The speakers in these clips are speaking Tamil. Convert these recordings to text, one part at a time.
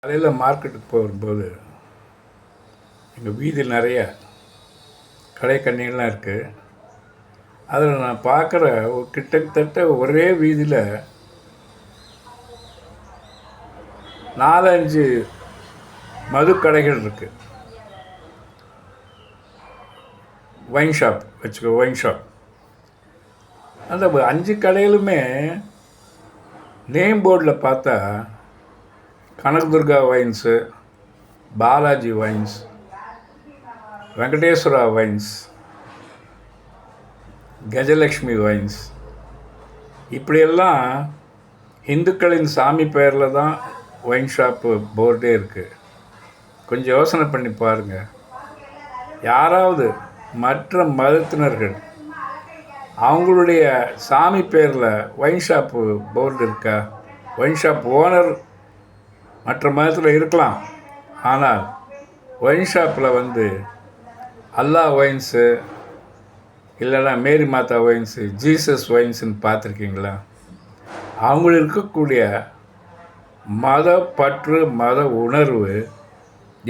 காலையில் மார்க்கெட்டுக்கு போகும்போது எங்கள் வீதியில் நிறைய கடைக்கண்ணிகள்லாம் இருக்குது. அதில் நான் பார்க்குற கிட்டத்தட்ட ஒரே வீதியில் 4-5 மதுக்கடைகள் இருக்குது. ஒயின் ஷாப் வச்சுக்கோ, ஒயின் ஷாப். அந்த 5 கடையிலுமே நேம் போர்டில் பார்த்தா Kanakadurga wines, Balaji wines, Venkateswara wines, Gajalakshmi wines, இப்படியெல்லாம் இந்துக்களின் சாமி பெயரில் தான் ஒயின் ஷாப்பு போர்டே இருக்குது. கொஞ்சம் யோசனை பண்ணி பாருங்கள். யாராவது மற்ற மதத்தினர்கள் அவங்களுடைய சாமி பேரில் ஒயின் ஷாப்பு போர்டு இருக்கா? ஒயின் ஷாப் ஓனர் மற்ற மதத்தில் இருக்கலாம், ஆனால் ஒயின் ஷாப்பில் அல்லாஹ் ஒயின்ஸு இல்லைன்னா மேரி மாதா ஒயின்ஸு, ஜீசஸ் ஒயின்ஸுன்னு பார்த்துருக்கீங்களா? அவங்களுக்கு இருக்கக்கூடிய மத பற்று, மத உணர்வு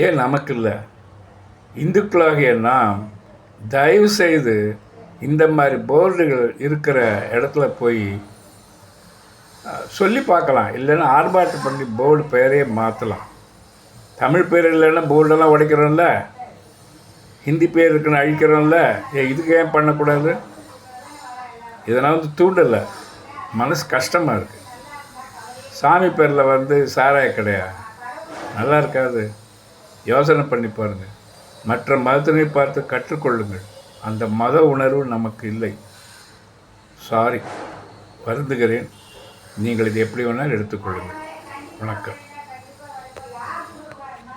ஏன் நமக்கு இல்லை? இந்துக்களாகிய நாம் தயவு செய்து இந்த மாதிரி போர்டுகள் இருக்கிற இடத்துல போய் சொல்லி பார்க்கலாம். இல்லைன்னா ஆர்ப்பாட்டம் பண்ணி போர்டு பேரையே மாற்றலாம். தமிழ் பேர் இல்லைன்னா போர்டெல்லாம் உடைக்கிறோம்ல, ஹிந்தி பேர் இருக்குன்னு அழிக்கிறோம்ல, இதுக்கு ஏன் பண்ணக்கூடாது? இதனால் தூண்டலை, மனசு கஷ்டமாக இருக்குது. சாமி பேரில் சாராய கடையா? நல்லா இருக்காது. யோசனை பண்ணி பாருங்கள். மற்ற மதத்தினை பார்த்து கற்றுக்கொள்ளுங்கள். அந்த மத உணர்வு நமக்கு இல்லை. சாரி, வருந்துகிறேன். நீங்கள் இது எப்படி வேணாலும் எடுத்துக்கொள்ளுங்கள். வணக்கம்.